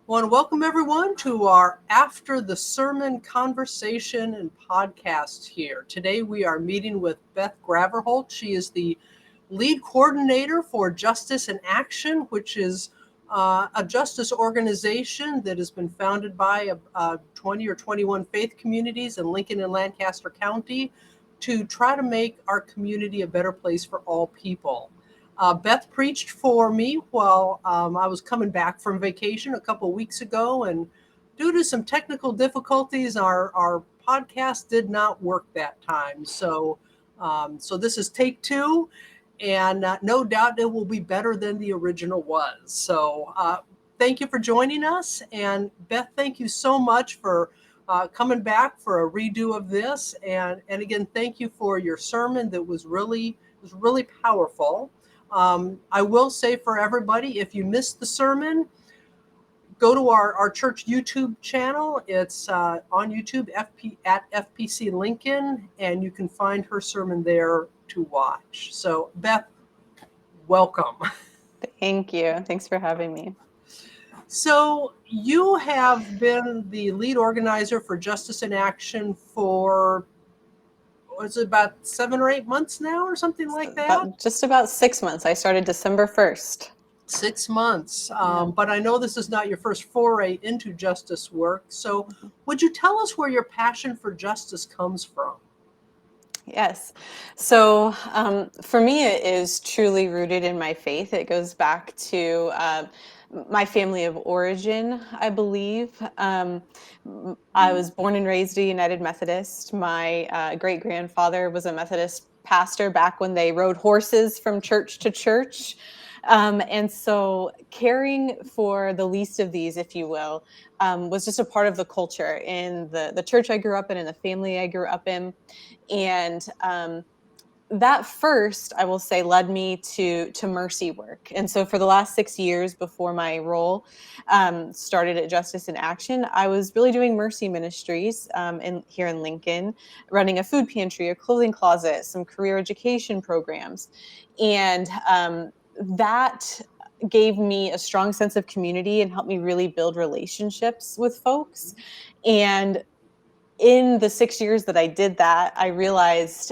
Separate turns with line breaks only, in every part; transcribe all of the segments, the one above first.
I want to welcome everyone to our After the Sermon conversation and podcast here. Today we are meeting with Beth Graverholt. She is the lead coordinator for Justice in Action, which is a justice organization that has been founded by 20 or 21 faith communities in Lincoln and Lancaster County to try to make our community a better place for all people. Beth preached for me while I was coming back from vacation a couple weeks ago, and due to some technical difficulties, our podcast did not work that time. So this is take two, and no doubt it will be better than the original was. So thank you for joining us, and Beth, thank you so much for coming back for a redo of this, and again, thank you for your sermon that was really powerful. I will say for everybody, if you missed the sermon, go to our church YouTube channel. It's on YouTube at FPC Lincoln, and you can find her sermon there to watch. So Beth, welcome.
Thank you. Thanks for having me.
So you have been the lead organizer for Justice in Action for, was it about 7 or 8 months now or something like that?
Just about 6 months. I started December 1st.
6 months. But I know this is not your first foray into justice work. So would you tell us where your passion for justice comes from?
Yes. So for me, it is truly rooted in my faith. It goes back to my family of origin, I believe. I was born and raised a United Methodist. My great-grandfather was a Methodist pastor back when they rode horses from church to church. And so caring for the least of these, if you will, was just a part of the culture in the church I grew up in the family I grew up in. And that first, I will say, led me to mercy work. And so for the last 6 years before my role started at Justice in Action, I was really doing mercy ministries here in Lincoln, running a food pantry, a clothing closet, some career education programs. And that gave me a strong sense of community and helped me really build relationships with folks. And in the 6 years that I did that, I realized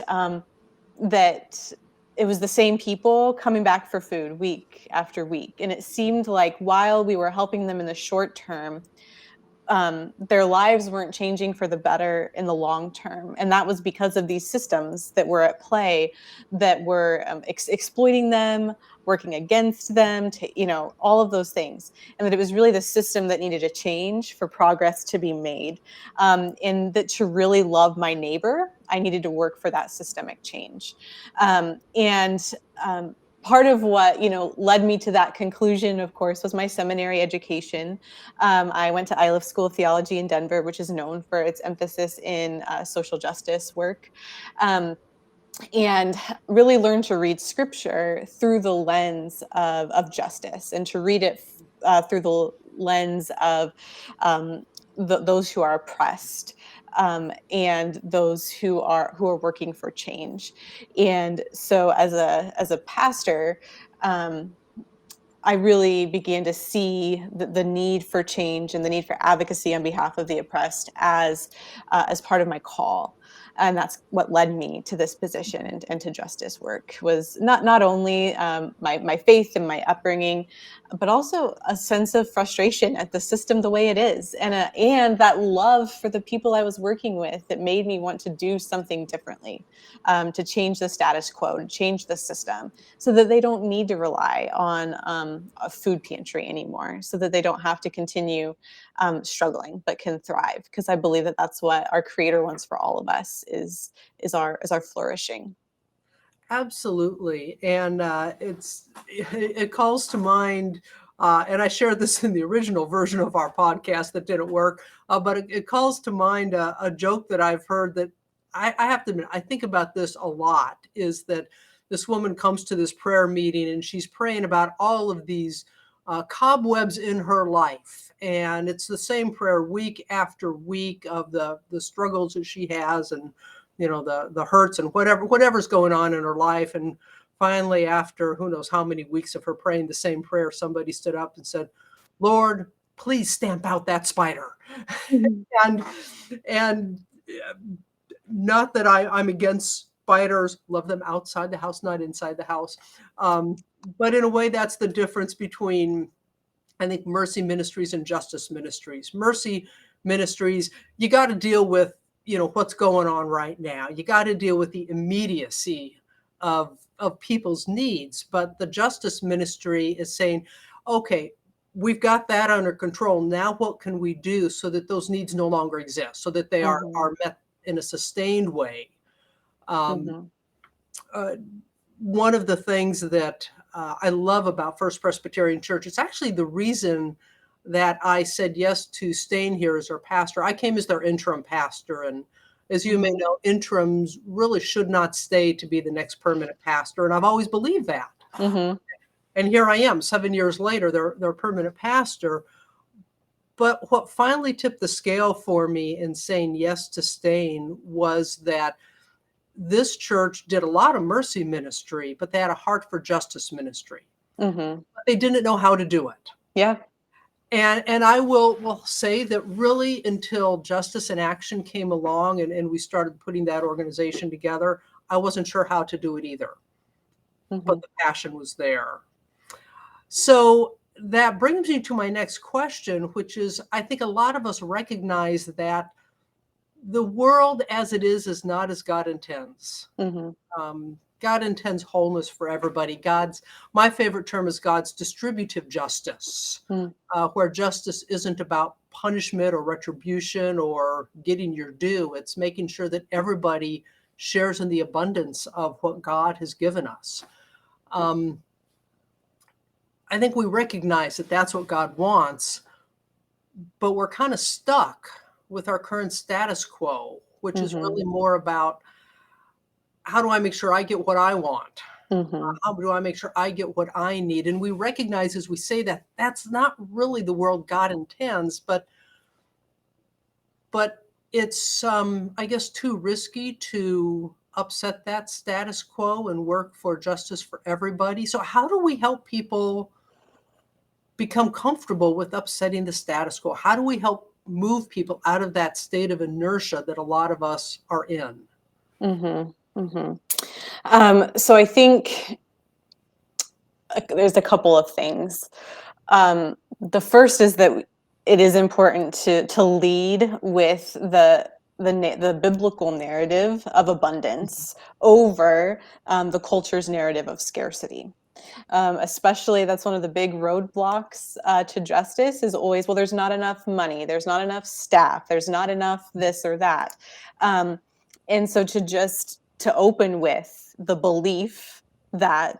that it was the same people coming back for food week after week. And it seemed like while we were helping them in the short term, their lives weren't changing for the better in the long term. And that was because of these systems that were at play that were exploiting them, working against them, all of those things. And that it was really the system that needed to change for progress to be made. And that to really love my neighbor, I needed to work for that systemic change. Part of what led me to that conclusion, of course, was my seminary education. I went to Iliff School of Theology in Denver, which is known for its emphasis in social justice work, and really learned to read Scripture through the lens of justice, and to read it through the lens of those who are oppressed. And those who are working for change. And so as a pastor, I really began to see the need for change and the need for advocacy on behalf of the oppressed as part of my call. And that's what led me to this position and to justice work, was not only my faith and my upbringing, but also a sense of frustration at the system the way it is, and that love for the people I was working with that made me want to do something differently, to change the status quo, to change the system, so that they don't need to rely on a food pantry anymore, so that they don't have to continue struggling but can thrive. Because I believe that that's what our Creator wants for all of us, is our flourishing.
Absolutely. And it calls to mind, and I shared this in the original version of our podcast that didn't work, but it calls to mind a joke that I've heard that I have to admit, I think about this a lot, is that this woman comes to this prayer meeting and she's praying about all of these cobwebs in her life. And it's the same prayer week after week of the struggles that she has, and the hurts and whatever's going on in her life. And finally, after who knows how many weeks of her praying the same prayer, somebody stood up and said, "Lord, please stamp out that spider.
Mhm.
and and not that I'm against spiders, love them outside the house, not inside the house. Um, but in a way, that's the difference between, I think, mercy ministries and justice ministries. Mercy ministries, you got to deal with, what's going on right now. You got to deal with the immediacy of people's needs. But the justice ministry is saying, okay, we've got that under control. Now, what can we do so that those needs no longer exist, so that they are
Mhm.
met in a sustained way? Um,
Mhm.
uh, One of the things that I love about First Presbyterian Church, it's actually the reason that I said yes to staying here as their pastor. I came as their interim pastor, and as you may
Mhm.
know, interims really should not stay to be the next permanent pastor, and I've always believed that.
Mhm.
And here I am, 7 years later, they're permanent pastor. But what finally tipped the scale for me in saying yes to staying was that this church did a lot of mercy ministry, but they had a heart for justice ministry.
Mhm.
But they didn't know how to do it.
Yeah.
And I will say that really until Justice in Action came along and we started putting that organization together, I wasn't sure how to do it either. But
Mhm.
the passion was there. So that brings me to my next question, which is I think a lot of us recognize that the world as it is not as God intends.
Mhm.
God intends wholeness for everybody. My favorite term is God's distributive justice,
Mm.
where justice isn't about punishment or retribution or getting your due. It's making sure that everybody shares in the abundance of what God has given us. Um, I think we recognize that that's what God wants, but we're kind of stuck with our current status quo, which is
Mhm.
really more about how do I make sure I get what I want?
Mhm.
How do I make sure I get what I need? And we recognize as we say that that's not really the world God intends, but it's I guess too risky to upset that status quo and work for justice for everybody. So how do we help people become comfortable with upsetting the status quo? How do we help move people out of that state of inertia that a lot of us are in?
Mhm. Mhm. So I think there's a couple of things. The first is that it is important to lead with the biblical narrative of abundance over the culture's narrative of scarcity. Especially that's one of the big roadblocks to justice is always, well, there's not enough money, there's not enough staff, there's not enough this or that. Um, and so to open with the belief that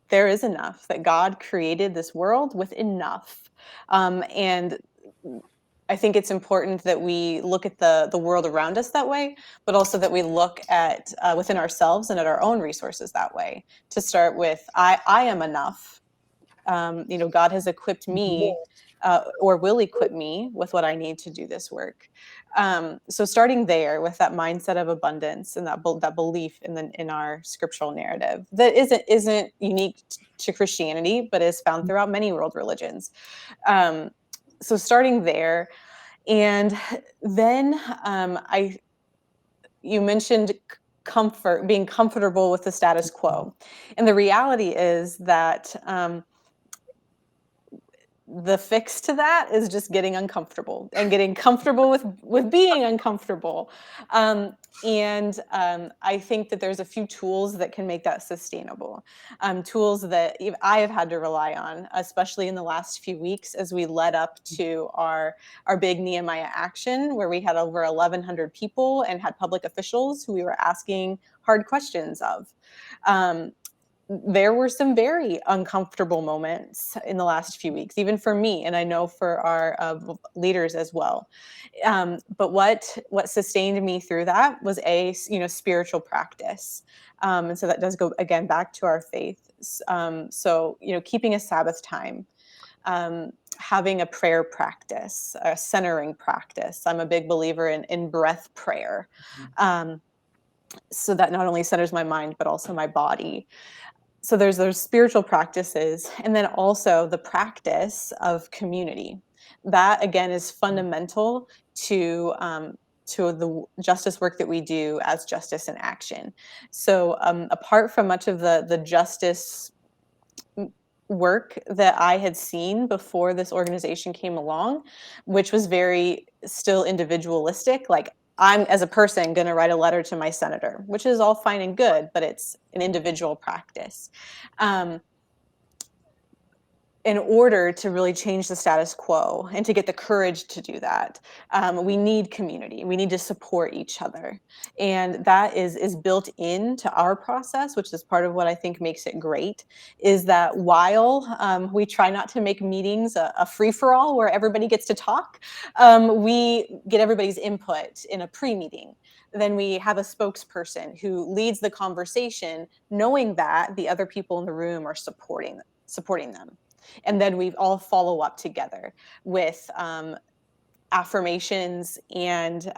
there is enough, that God created this world with enough. And I think it's important that we look at the world around us that way, but also that we look at within ourselves and at our own resources that way. To start with, I am enough. God has equipped me, or will equip me with what I need to do this work. So starting there with that mindset of abundance and that belief in our scriptural narrative that isn't unique to Christianity, but is found throughout many world religions. Um, so starting there, and then I you mentioned comfort, being comfortable with the status quo, and the reality is that the fix to that is just getting uncomfortable and getting comfortable with being uncomfortable. I think that there's a few tools that can make that sustainable. Tools that I have had to rely on, especially in the last few weeks as we led up to our big Nehemiah action, where we had over 1,100 people and had public officials who we were asking hard questions of. Um, there were some very uncomfortable moments in the last few weeks, even for me, and I know for our leaders as well. But what sustained me through that was spiritual practice, and so that does go again back to our faith. So keeping a Sabbath time, having a prayer practice, a centering practice. I'm a big believer in breath prayer. Um, so that not only centers my mind but also my body. So there's those spiritual practices, and then also the practice of community. That again is fundamental to the justice work that we do as Justice in Action. So apart from much of the justice work that I had seen before this organization came along, which was very still individualistic, like I'm as a person going to write a letter to my senator, which is all fine and good, but it's an individual practice. In order to really change the status quo and to get the courage to do that, we need community. We need to support each other. And that is built into our process, which is part of what I think makes it great, is that while we try not to make meetings a free-for-all where everybody gets to talk, we get everybody's input in a pre-meeting. Then we have a spokesperson who leads the conversation, knowing that the other people in the room are supporting them. And then we all follow up together with affirmations and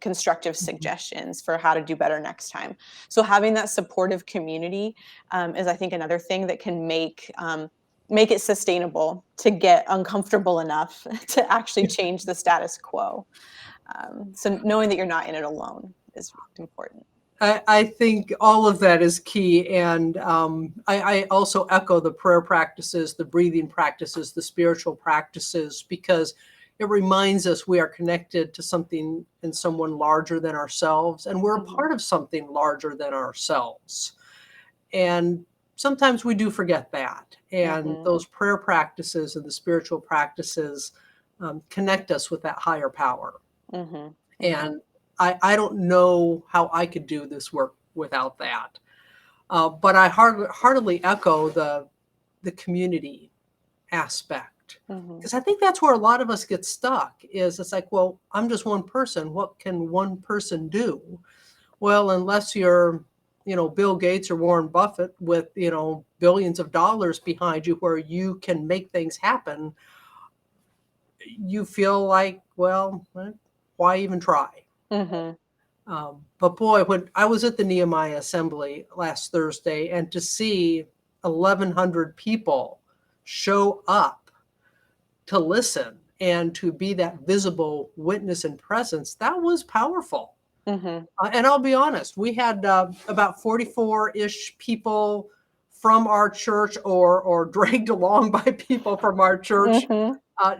constructive suggestions for how to do better next time. So having that supportive community is, I think, another thing that can make it sustainable to get uncomfortable enough to actually change the status quo. So knowing that you're not in it alone is important.
I think all of that is key. And I also echo the prayer practices, the breathing practices, the spiritual practices, because it reminds us we are connected to something and someone larger than ourselves. And we're a part of something larger than ourselves. And sometimes we do forget that. And those prayer practices and the spiritual practices connect us with that higher power. And I don't know how I could do this work without that. But I heartily echo the community aspect, because I think that's where a lot of us get stuck. Is it's like, well, I'm just one person. What can one person do? Well, unless you're, Bill Gates or Warren Buffett with, billions of dollars behind you where you can make things happen, you feel like, well, why even try? But boy, when I was at the Nehemiah Assembly last Thursday, and to see 1,100 people show up to listen and to be that visible witness and presence, that was powerful. And I'll be honest, we had about 44-ish people from our church or dragged along by people from our church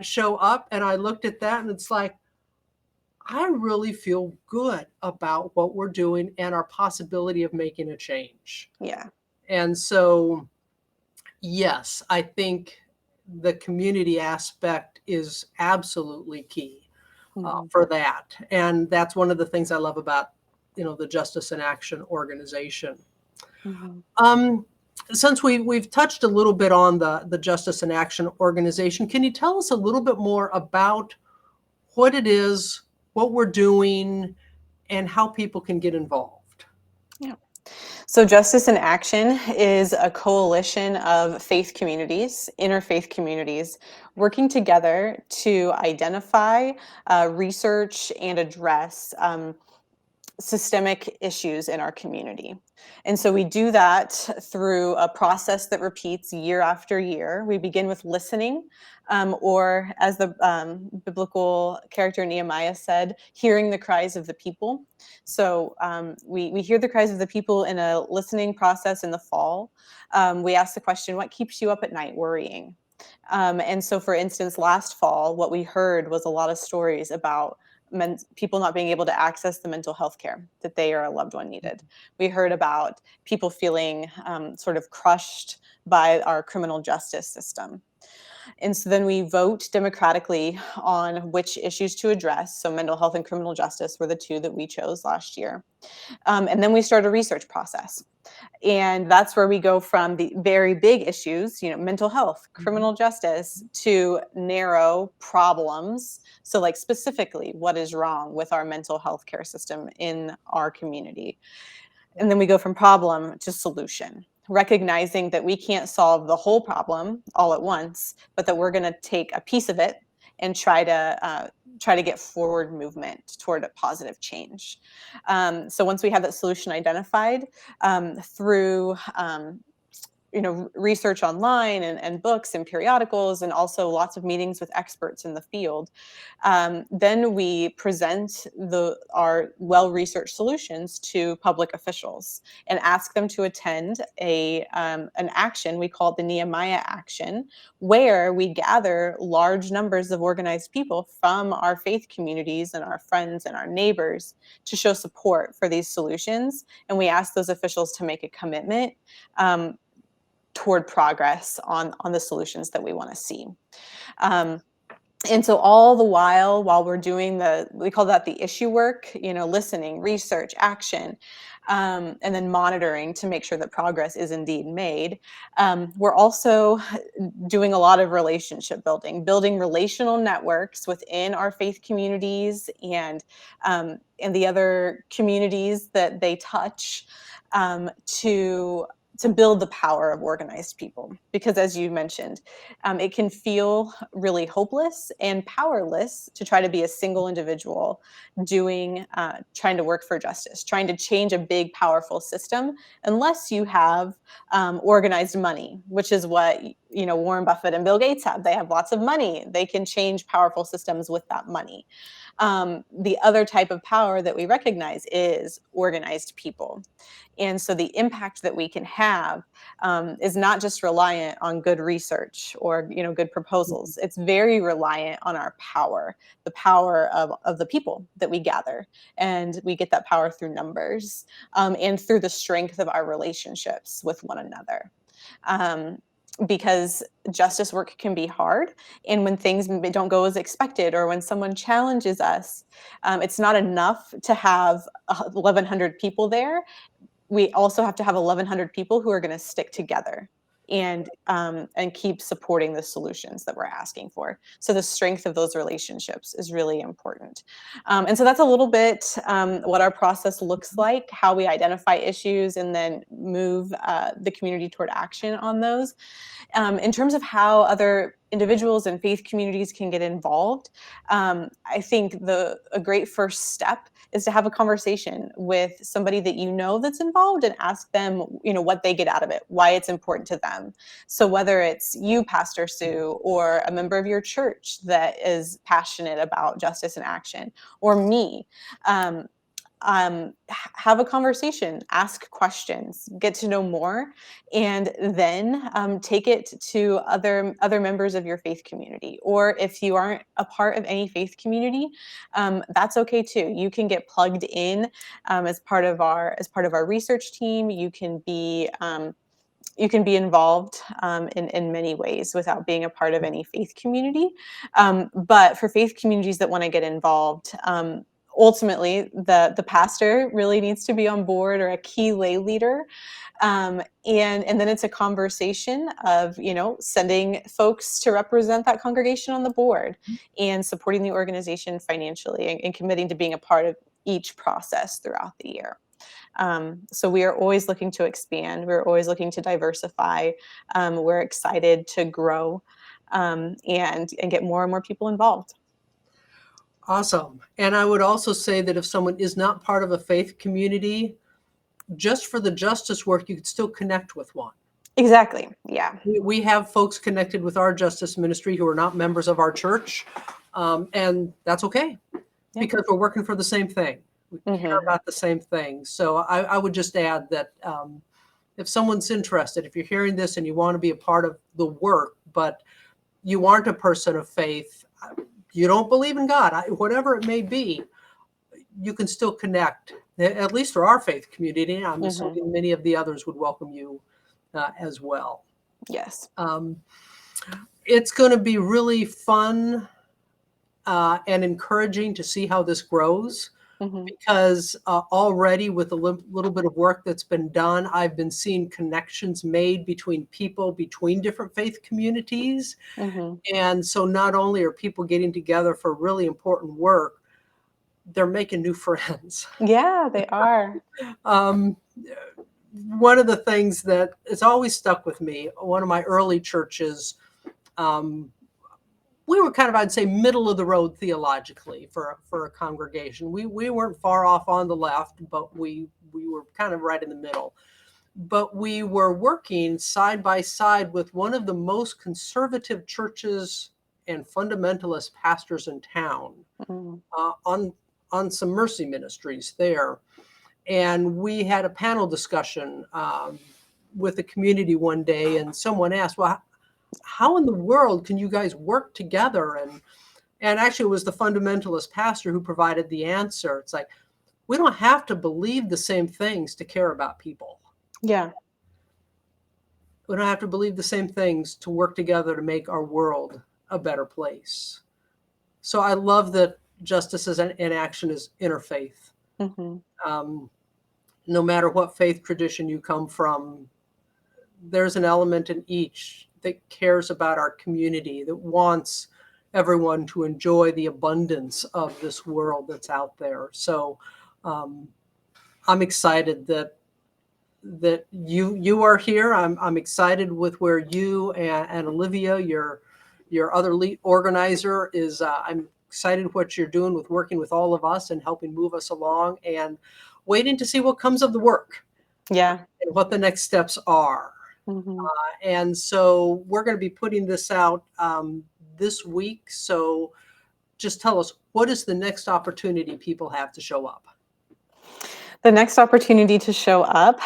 show up. And I looked at that and it's like, I really feel good about what we're doing and our possibility of making a change.
Yeah.
And so, yes, I think the community aspect is absolutely key for that. And that's one of the things I love about, the Justice in Action organization. Since we've touched a little bit on the Justice in Action organization, can you tell us a little bit more about what it is, what we're doing, and how people can get involved?
Yeah. So Justice in Action is a coalition of faith communities, interfaith communities, working together to identify, research, and address systemic issues in our community. And so we do that through a process that repeats year after year. We begin with listening, or as the biblical character Nehemiah said, hearing the cries of the people. So we hear the cries of the people in a listening process in the fall. We ask the question, what keeps you up at night worrying? And so, for instance, last fall, what we heard was a lot of stories about people not being able to access the mental health care that they or a loved one needed. We heard about people feeling sort of crushed by our criminal justice system. And so then we vote democratically on which issues to address. So mental health and criminal justice were the two that we chose last year. And then we start a research process. And that's where we go from the very big issues, mental health, criminal justice, to narrow problems. So like specifically, what is wrong with our mental health care system in our community? And then we go from problem to solution, recognizing that we can't solve the whole problem all at once, but that we're going to take a piece of it and try to get forward movement toward a positive change. So once we have that solution identified, through research online and books and periodicals, and also lots of meetings with experts in the field. Then we present our well-researched solutions to public officials and ask them to attend an action. We call it the Nehemiah action, where we gather large numbers of organized people from our faith communities and our friends and our neighbors to show support for these solutions. And we ask those officials to make a commitment toward progress on the solutions that we want to see. And so all the while we're doing we call that the issue work, listening, research, action, and then monitoring to make sure that progress is indeed made. We're also doing a lot of relationship building relational networks within our faith communities and the other communities that they touch, to build the power of organized people. Because as you mentioned, it can feel really hopeless and powerless to try to be a single individual trying to work for justice, trying to change a big, powerful system, unless you have organized money, which is what Warren Buffett and Bill Gates have. They have lots of money. They can change powerful systems with that money. The other type of power that we recognize is organized people. And so the impact that we can have is not just reliant on good research or good proposals. It's very reliant on our power, the power of the people that we gather. And we get that power through numbers and through the strength of our relationships with one another. Because justice work can be hard, and when things don't go as expected, or when someone challenges us, it's not enough to have 1,100 people there. We also have to have 1,100 people who are going to stick together and keep supporting the solutions that we're asking for. So the strength of those relationships is really important. And so that's a little bit what our process looks like, how we identify issues and then move the community toward action on those. In terms of how other individuals and faith communities can get involved, I think a great first step is to have a conversation with somebody that that's involved and ask them, what they get out of it, why it's important to them. So whether it's you, Pastor Sue, or a member of your church that is passionate about justice and action, or me, have a conversation, ask questions, get to know more, and then take it to other members of your faith community. Or if you aren't a part of any faith community, that's okay too. You can get plugged in as part of our research team. You can be involved in many ways without being a part of any faith community. But for faith communities that want to get involved, ultimately, the pastor really needs to be on board, or a key lay leader. And then it's a conversation of, sending folks to represent that congregation on the board and supporting the organization financially and committing to being a part of each process throughout the year. So we are always looking to expand. We're always looking to diversify. We're excited to grow and get more and more people involved.
Awesome. And I would also say that if someone is not part of a faith community, just for the justice work, you could still connect with one.
Exactly. Yeah.
We have folks connected with our justice ministry who are not members of our church. And that's okay, because we're working for the same thing. We care about the same thing. So I would just add that if someone's interested, if you're hearing this and you want to be a part of the work, but you aren't a person of faith, you don't believe in God, whatever it may be, you can still connect, at least for our faith community. I'm assuming many of the others would welcome you as well.
Yes.
It's going to be really fun and encouraging to see how this grows. Because already with a little bit of work that's been done, I've been seeing connections made between people, between different faith communities. And so not only are people getting together for really important work, they're making new friends.
Yeah, they are.
One of the things that has always stuck with me, one of my early churches, we were kind of, I'd say, middle of the road theologically for a congregation. We weren't far off on the left, but we were kind of right in the middle. but we were working side by side with one of the most conservative churches and fundamentalist pastors in town
Mm.
on some mercy ministries there. And we had a panel discussion with the community one day, and someone asked, well, how in the world can you guys work together? And actually, it was the fundamentalist pastor who provided the answer. It's like, we don't have to believe the same things to care about people.
Yeah.
We don't have to believe the same things to work together to make our world a better place. So I love that justice in action is interfaith.
Mm-hmm.
No matter what faith tradition you come from, there's an element in each that cares about our community, that wants everyone to enjoy the abundance of this world that's out there. So I'm excited that you are here. I'm excited with where you and Olivia, your other lead organizer, is. I'm excited what you're doing with working with all of us and helping move us along, and waiting to see what comes of the work.
Yeah.
And what the next steps are.
Mm-hmm.
And so we're going to be putting this out this week. So just tell us, what is the next opportunity people have to show up?
The next opportunity to show up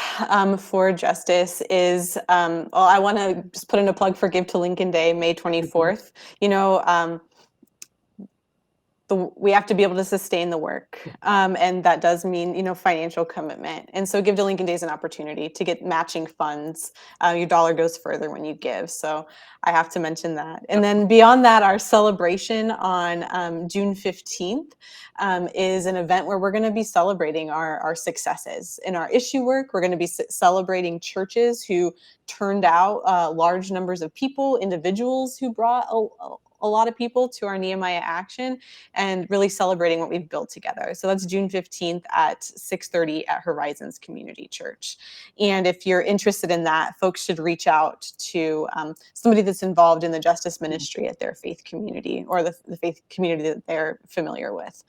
for justice is, well, I want to just put in a plug for Give to Lincoln Day, May 24th. You know, we have to be able to sustain the work. And that does mean, you know, financial commitment. And so Give to Lincoln Day is an opportunity to get matching funds. Your dollar goes further when you give. So I have to mention that. And then beyond that, our celebration on June 15th is an event where we're going to be celebrating our successes in our issue work. We're going to be celebrating churches who turned out large numbers of people, individuals who brought a lot of people to our Nehemiah action, and really celebrating what we've built together. So that's June 15th at 6:30 at Horizons Community Church. And if you're interested in that, folks should reach out to somebody that's involved in the justice ministry at their faith community, or the faith community that they're familiar with.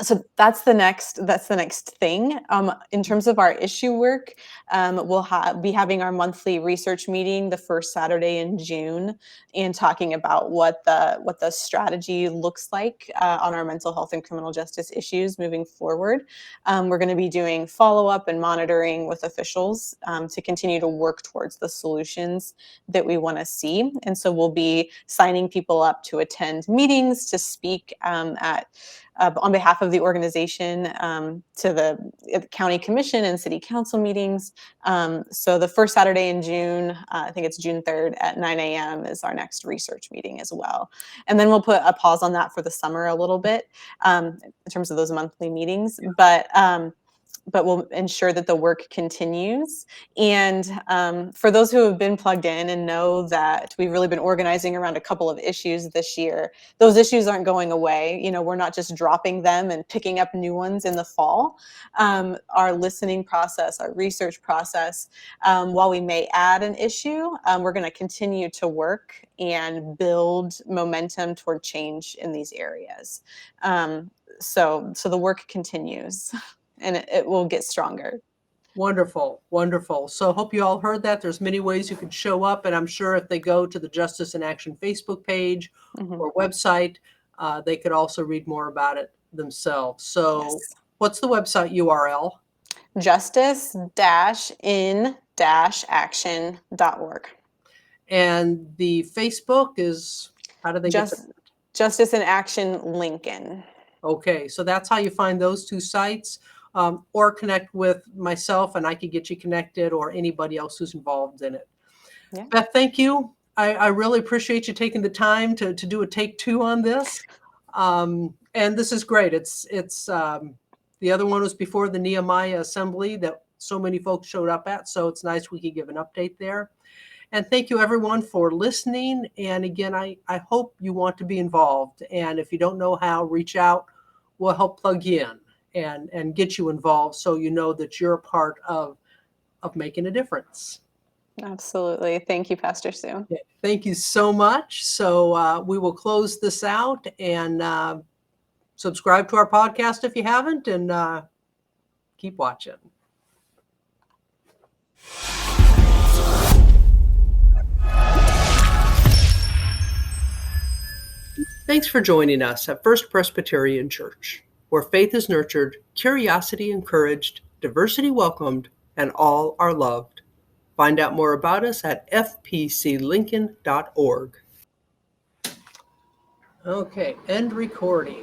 So that's the next thing. In terms of our issue work, we'll be having our monthly research meeting the first Saturday in June, and talking about what the strategy looks like on our mental health and criminal justice issues moving forward. We're going to be doing follow-up and monitoring with officials to continue to work towards the solutions that we want to see. And so we'll be signing people up to attend meetings, to speak on behalf of the organization to the county commission and city council meetings. So the first Saturday in June, I think it's June 3rd at 9 a.m. is our next research meeting as well. And then we'll put a pause on that for the summer a little bit in terms of those monthly meetings. But we'll ensure that the work continues. And for those who have been plugged in and know that we've really been organizing around a couple of issues this year, those issues aren't going away. You know, we're not just dropping them and picking up new ones in the fall. Our listening process, our research process, while we may add an issue, we're going to continue to work and build momentum toward change in these areas. So the work continues. And it will get stronger.
Wonderful, wonderful. So hope you all heard that. There's many ways you can show up, and I'm sure if they go to the Justice in Action Facebook page or website, they could also read more about it themselves. So
Yes.
What's the website URL?
justice-in-action.org.
And the Facebook is, how do they get to that?
Justice in Action Lincoln.
Okay, so that's how you find those two sites, or connect with myself and I could get you connected, or anybody else who's involved in it.
Yeah.
Beth, thank you. I really appreciate you taking the time to do a take two on this. And this is great. It's the other one was before the Nehemiah assembly that so many folks showed up at. So it's nice we could give an update there. And thank you everyone for listening. And again, I hope you want to be involved. And if you don't know how, reach out. We'll help plug you in and get you involved, so you know that you're a part of making a difference.
Absolutely. Thank you, Pastor Sue.
Okay. Thank you so much. So we will close this out, and subscribe to our podcast if you haven't, and keep watching. Thanks for joining us at First Presbyterian Church, where faith is nurtured, curiosity encouraged, diversity welcomed, and all are loved. Find out more about us at fpclincoln.org. Okay, end recording.